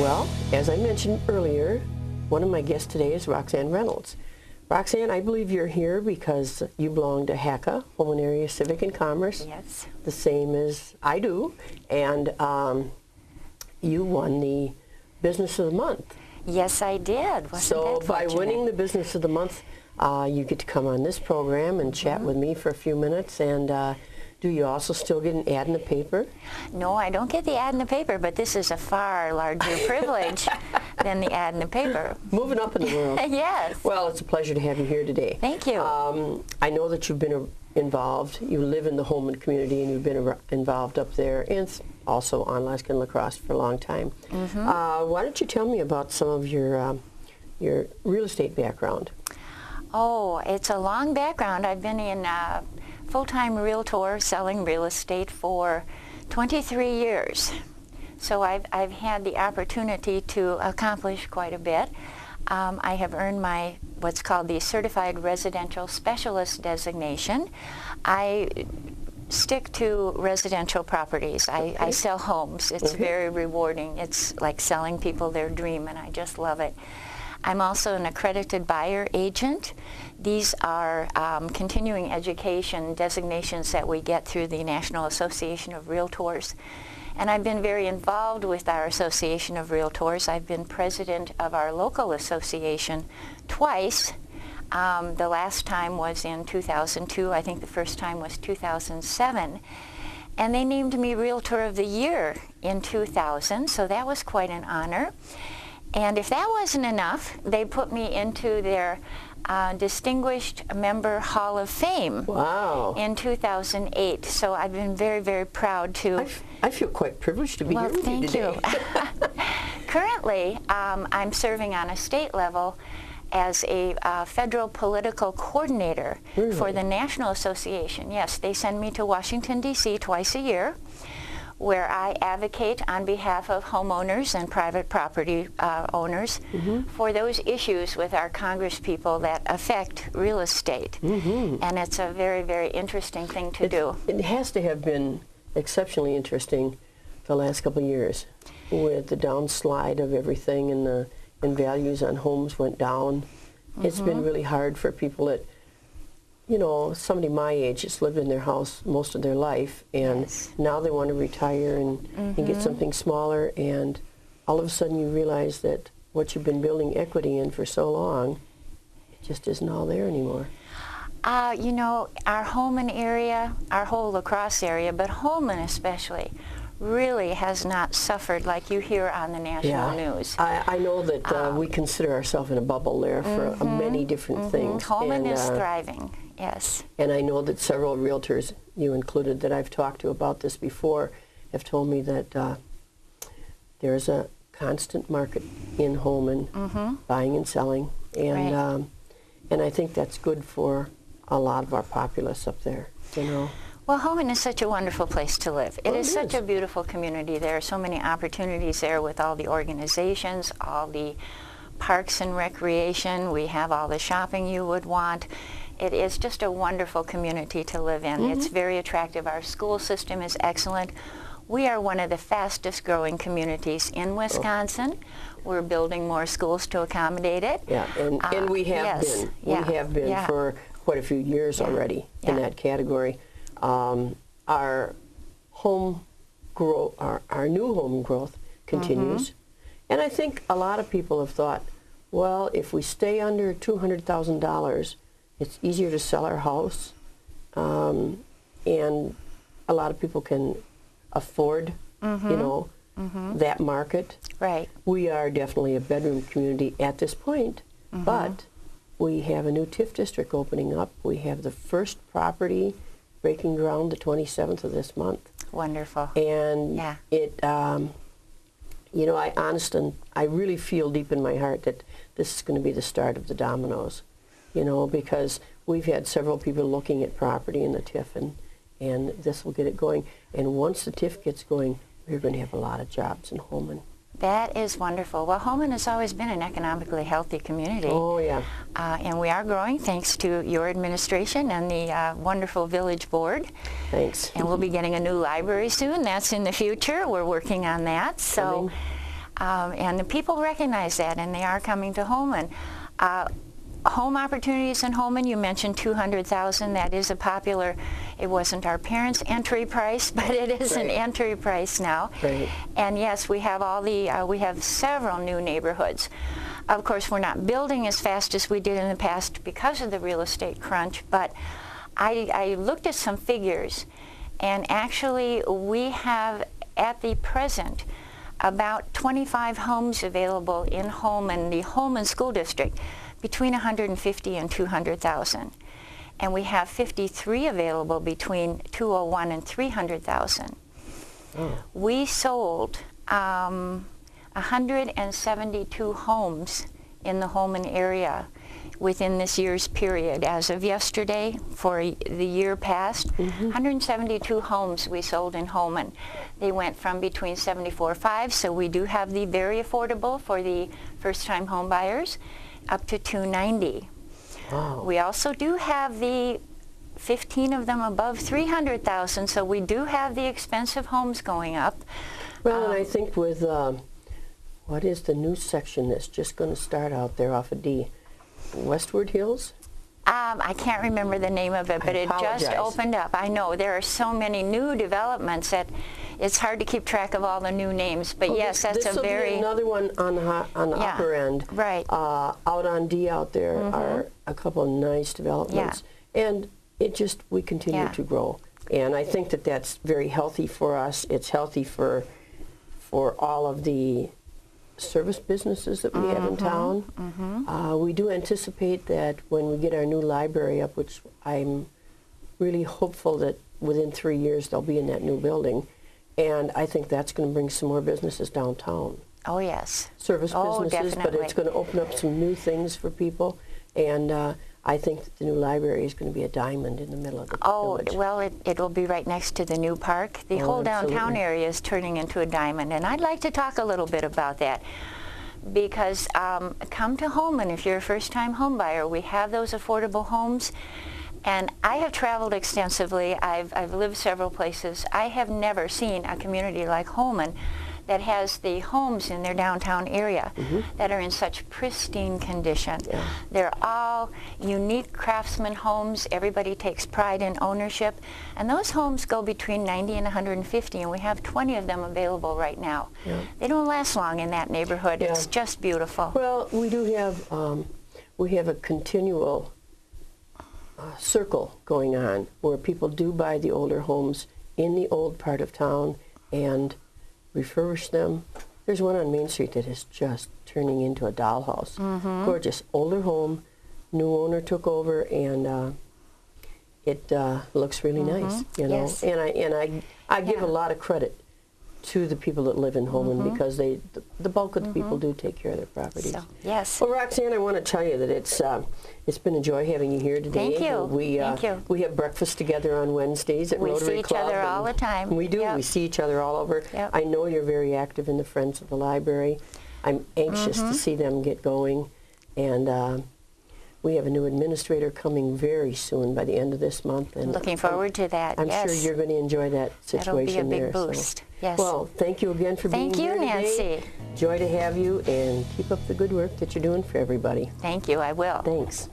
Well, as I mentioned earlier, one of my guests today is Roxanne Reynolds. Roxanne, I believe you're here because you belong to HACA, Holmen Area Civic and Commerce. Yes. The same as I do. And you won the Business of the Month. Yes, I did. Wasn't that by fortunate? winning the Business of the Month, you get to come on this program and chat with me for a few minutes. And do you also still get an ad in the paper? No, I don't get the ad in the paper, but this is a far larger privilege than the ad in the paper. Moving up in the world. Yes. Well, it's a pleasure to have you here today. Thank you. I know that you've been involved. You live in the Holmen community, and you've been involved up there, and also on Laskin Lacrosse for a long time. Why don't you tell me about some of your real estate background? Oh, it's a long background. I've been in full-time realtor selling real estate for 23 years. So I've had the opportunity to accomplish quite a bit. I have earned my what's called the Certified Residential Specialist designation. I stick to residential properties. I sell homes. It's very rewarding. It's like selling people their dream, and I just love it. I'm also an accredited buyer agent. These are continuing education designations that we get through the National Association of Realtors. And I've been very involved with our Association of Realtors. I've been president of our local association twice. The last time was in 2002. I think the first time was 2007. And they named me Realtor of the Year in 2000, so that was quite an honor. And if that wasn't enough, they put me into their Distinguished Member Hall of Fame in 2008. So I've been very, very proud to... I feel quite privileged to be here with you today. Thank you. Currently, I'm serving on a state level as a federal political coordinator for the National Association. Yes, they send me to Washington, D.C. twice a year, where I advocate on behalf of homeowners and private property owners for those issues with our congresspeople that affect real estate. And it's a very, very interesting thing to do. It has to have been exceptionally interesting the last couple of years with the downslide of everything, and values on homes went down. It's been really hard for people that, you know, somebody my age has lived in their house most of their life, and now they want to retire and get something smaller, and all of a sudden you realize that what you've been building equity in for so long, it just isn't all there anymore. You know, our Holmen area, our whole La Crosse area, but Holmen especially, really has not suffered like you hear on the national news. I know that we consider ourselves in a bubble there for many different things. Holmen is thriving. Yes. And I know that several realtors, you included, that I've talked to about this before, have told me that there's a constant market in Holmen, buying and selling, and and I think that's good for a lot of our populace up there, you know. Well, Holmen is such a wonderful place to live. It is such a beautiful community. There are so many opportunities there with all the organizations, all the parks and recreation. We have all the shopping you would want. It is just a wonderful community to live in. It's very attractive. Our school system is excellent. We are one of the fastest growing communities in Wisconsin. We're building more schools to accommodate it. Yeah, and we have been. We have been for quite a few years already in that category. Our home grow, our new home growth continues. And I think a lot of people have thought, well, if we stay under $200,000, it's easier to sell our house, and a lot of people can afford, you know, that market. Right. We are definitely a bedroom community at this point, but we have a new TIF district opening up. We have the first property breaking ground the 27th of this month. Wonderful. And it, you know, I really feel deep in my heart that this is going to be the start of the dominoes. You know, because we've had several people looking at property in the TIF, and this will get it going. And once the TIF gets going, we're going to have a lot of jobs in Holmen. That is wonderful. Well, Holmen has always been an economically healthy community. Oh, yeah. And we are growing thanks to your administration and the wonderful village board. Thanks. And we'll be getting a new library soon. That's in the future. We're working on that. So And the people recognize that, and they are coming to Holmen. Home opportunities in Holmen, you mentioned $200,000. That is a popular, it wasn't our parents' entry price, but it is an entry price now. Right. And yes, we have all the, we have several new neighborhoods. Of course, we're not building as fast as we did in the past because of the real estate crunch, but I looked at some figures, and actually we have at the present about 25 homes available in Holmen, the Holmen School District, between 150 and 200,000. And we have 53 available between 201 and 300,000. Oh. We sold 172 homes in the Holmen area within this year's period. As of yesterday, for the year past, 172 homes we sold in Holmen. They went from between $74,500, so we do have the very affordable for the first-time home buyers, up to $290,000. Wow. We also do have the 15 of them above $300,000, so we do have the expensive homes going up. Well, and I think with, what is the new section that's just going to start out there off of D? Westward Hills? I can't remember the name of it, but it just opened up. I know there are so many new developments that it's hard to keep track of all the new names. But yes, that's a very... This will be another one on the upper end. Right. Out on D out there are a couple of nice developments. Yeah. And it just, we continue to grow. And I think that that's very healthy for us. It's healthy for all of the service businesses that we have in town. We do anticipate that when we get our new library up, which I'm really hopeful that within 3 years they'll be in that new building, and I think that's going to bring some more businesses downtown. Oh, yes. Service businesses, definitely. But it's going to open up some new things for people, and I think that the new library is going to be a diamond in the middle of the village. Oh, well, it will be right next to the new park. The whole downtown area is turning into a diamond, and I'd like to talk a little bit about that. Because come to Holmen if you're a first-time home buyer. We have those affordable homes, and I have traveled extensively. I've lived several places. I have never seen a community like Holmen that has the homes in their downtown area that are in such pristine condition. Yeah. They're all unique craftsman homes. Everybody takes pride in ownership. And those homes go between 90 and 150, and we have 20 of them available right now. Yeah. They don't last long in that neighborhood. Yeah. It's just beautiful. Well, we do have, we have a continual circle going on where people do buy the older homes in the old part of town and refurbish them. There's one on Main Street that is just turning into a dollhouse. Gorgeous older home, new owner took over, and it looks really nice, you know. Yes. And I give a lot of credit to the people that live in Holmen because the bulk of the people do take care of their properties. So, yes. Well, Roxanne, I want to tell you that it's been a joy having you here today. Thank you. Thank you. We have breakfast together on Wednesdays at Rotary Club. We see each other all the time. We do. We see each other all over. I know you're very active in the Friends of the Library. I'm anxious to see them get going, and we have a new administrator coming very soon by the end of this month. And looking forward to that. I'm sure you're going to enjoy that situation. That'll be a big there, boost. So. Yes. Well, thank you again for being here today. Thank you, Nancy. Joy to have you, and keep up the good work that you're doing for everybody. Thank you. I will. Thanks.